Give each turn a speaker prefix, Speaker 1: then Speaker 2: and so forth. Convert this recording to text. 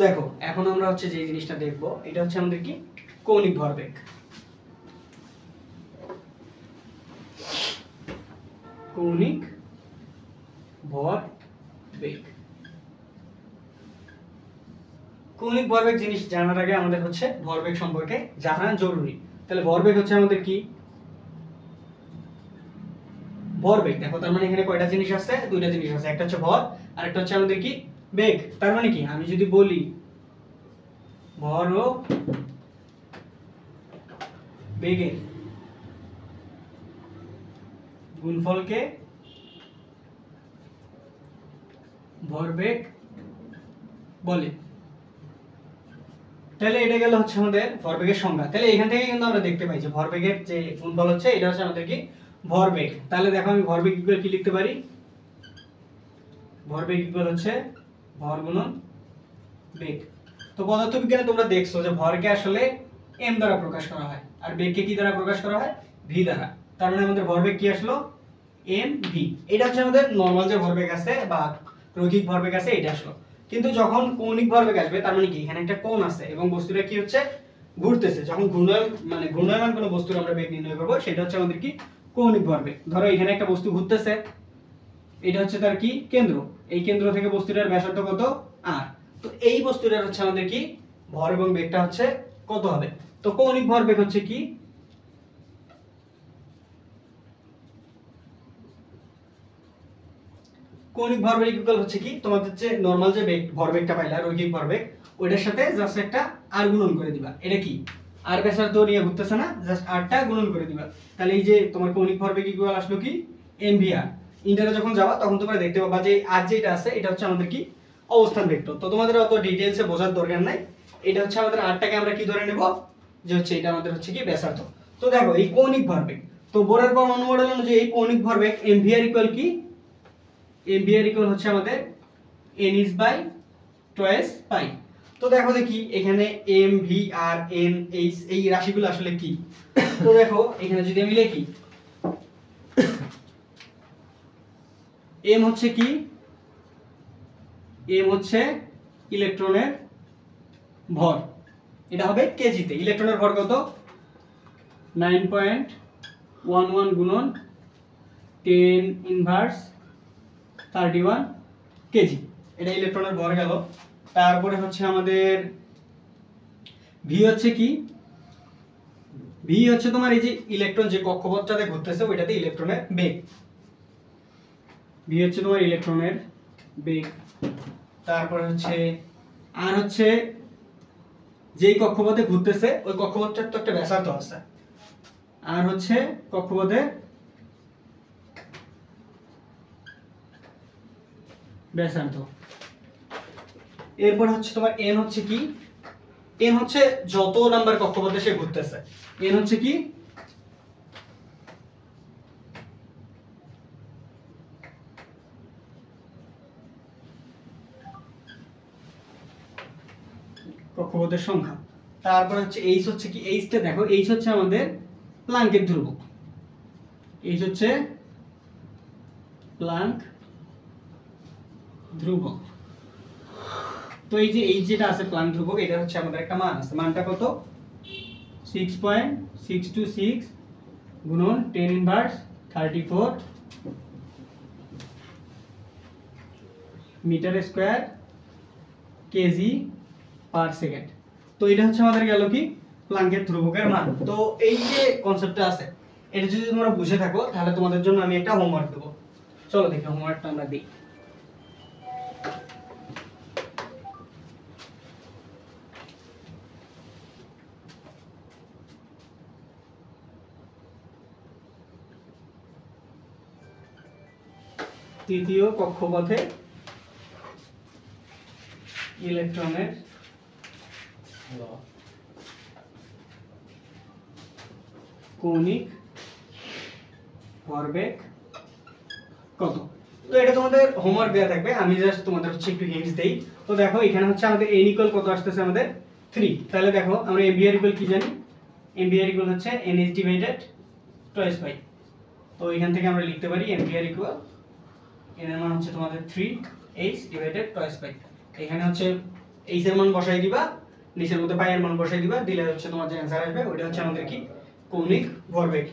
Speaker 1: দেখো এখন আমরা হচ্ছে যে জিনিসটা দেখবো এটা হচ্ছে আমাদের কি কৌণিক ভরবেগ। কৌণিক ভরবেগ, কৌণিক ভরবেগ জিনিস জানার আগে আমাদের হচ্ছে ভরবেগ সম্পর্কে জানা জরুরি। তাহলে ভরবেগ হচ্ছে আমাদের কি ভরবেগ। দেখো তার মানে এখানে কয়টা জিনিস আছে, দুইটা জিনিস আছে, একটা হচ্ছে ভর আর একটা হচ্ছে আমাদের কি বেগ। তার মানে কি আমি যদি বলি ভর ও বেগের গুণফলকে ভরবেগ বলে, তাহলে এটা গেল হচ্ছে আমাদের ভরবেগের সংজ্ঞা। তাহলে এখান থেকে কিন্তু আমরা দেখতে পাই যে ভরবেগের যে গুণফল হচ্ছে এটা হচ্ছে আমাদের কি ভরবেগ। তাহলে দেখো আমি ভরবেগ ইকুয়াল কি লিখতে পারি, ভরবেগ ইকুয়াল হচ্ছে ভর গুণন বেগ। তো পদার্থবিজ্ঞানে তোমরা দেখছো যে ভরকে আসলে m দ্বারা প্রকাশ করা হয় আর বেগকে কি দ্বারা প্রকাশ করা হয়, v দ্বারা। তার মানে আমাদের ভরবেগ কি আসলো mv। এটা হচ্ছে আমাদের নরমাল যে ভরবেগ আছে বা রৈখিক ভরবেগ আছে এটা আসলো। কিন্তু যখন কৌণিক ভরবেগ আসবে তার মানে কি এখানে একটা কোণ আছে এবং বস্তুটা কি হচ্ছে ঘুরতেছে। যখন ঘূর্ণায়মান কোনো বস্তুর আমরা বেগ নির্ণয় করব সেটা হচ্ছে আমাদের কি কৌণিক ভরবেগ। ধরো এখানে একটা বস্তু ঘুরতেছে, এটা হচ্ছে তার কি কেন্দ্র, এই কেন্দ্র থেকে বস্তুটার ব্যাসার্ধ কত r। তো এই বস্তুটার হচ্ছে আমাদের কি ভর এবং বেগটা হচ্ছে কত হবে। তো কৌণিক ভরবেগ হচ্ছে কি কৌণিক ভরবেগ ইকুয়াল হচ্ছে কি তোমাদের যে নরমাল যে বেগ ভরবেগটা পাইলা রৈখিক ভরবেগ ওইটার সাথে জাস্ট একটা r গুণন করে দিবা। এটা কি r ব্যাসার্ধ নিয়ে ঘুরতেছে না, জাস্ট rটা গুণন করে দিবা। তাহলে এই যে তোমার কৌণিক ভরবেগ ইকুয়াল আসলো কি mvr। ইন্টারে যখন যাবা তখন তোমরা দেখতে পাবা যে r যেটা আছে এটা হচ্ছে আমাদের কি অবস্থান ভেক্টর। তো তোমাদের অত ডিটেইলসে বোঝার দরকার নাই, এটা হচ্ছে আমাদের rটাকে আমরা কি ধরে নেব যে হচ্ছে এটা আমাদের হচ্ছে কি ব্যাসার্ধ। তো দেখো এই কৌণিক ভরবেগ, তো বোরের পরমাণু মডেল অনুযায়ী এই কৌণিক ভরবেগ mvr ইকুয়াল কি mvr ইকুয়াল হচ্ছে আমাদের n is by twice pi। তো দেখো দেখি এখানে m v r n h এই রাশিগুলো আসলে কি। তো দেখো এখানে যদি আমি লিখি m হচ্ছে কি m হচ্ছে ইলেকট্রনের ভর, এটা হবে কেজিতে। ইলেকট্রনের ভর কত 9.11 গুণন 10 ইনভার্স 31 কেজি, এটা ইলেকট্রনের ভর গেল। তারপরে হচ্ছে আমাদের ভি হচ্ছে কি ভি হচ্ছে তোমার এই যে ইলেকট্রন যে কক্ষপথটাতে ঘুরতেছে ওইটাতে ইলেকট্রনের বেগ, ভি হচ্ছে তোমার ইলেকট্রনের বেগ। তারপরে হচ্ছে আর হচ্ছে যেই কক্ষপথে ঘুরতেছে ওই কক্ষপথটার তো একটা ব্যাসার্ধ আছে, আর হচ্ছে কক্ষপথের ব্যাসার্ধ। এরপর হচ্ছে তোমার n হচ্ছে কি n হচ্ছে যত নাম্বার কক্ষপথে সে ঘুরতেছে, n হচ্ছে কি কক্ষপথের সংখ্যা। তারপর হচ্ছে h হচ্ছে কি h টা দেখো h হচ্ছে আমাদের প্লাঙ্কের ধ্রুবক, h হচ্ছে প্লাঙ্ক ধ্রুবক। তো এই যে h যেটা আছে প্লাঙ্ক ধ্রুবক এটা হচ্ছে আমাদের একটা মান আছে, মানটা কত 6.626 গুণন 10 inverse 34 meter square KG per second. তো এটা হচ্ছে আমাদের গেল কি প্লাঙ্কের ধ্রুবকের মান। তো এই যে কনসেপ্টটা আছে এটা যদি তোমরা বুঝে থাকো তাহলে তোমাদের জন্য আমি একটা হোমওয়ার্ক দেব। চলো দেখি হোমওয়ার্কটা আমরা দিই। তৃতীয় কক্ষপথে ইলেকট্রনের কৌণিক ভরবেগ কত। তো এটা তোমাদের হোমওয়ার্ক দেয়া থাকবে, আমি জাস্ট তোমাদের হচ্ছে একটু হিন্টস দেই। তো দেখো এখানে হচ্ছে আমাদের n ইকুয়াল কত আসতেছে আমাদের 3। তাহলে দেখো আমরা mvr ইকুয়াল কি জানি, mvr ইকুয়াল হচ্ছে nh ডিভাইডেড টুয়াইস পাই। তো এখান থেকে আমরা লিখতে পারি mvr ইকুয়াল n এর মান হচ্ছে তোমাদের 3h ডিভাইডেড টুয়াইস পাই। এখানে হচ্ছে এইচ এর মান বসাই দিবা, নিচের মধ্যে পাই এর মান বসাই দিবা, দিলে হচ্ছে তোমার যে অ্যানসার আসবে ওইটা হচ্ছে আমাদের কি কৌণিক ভরবেগ।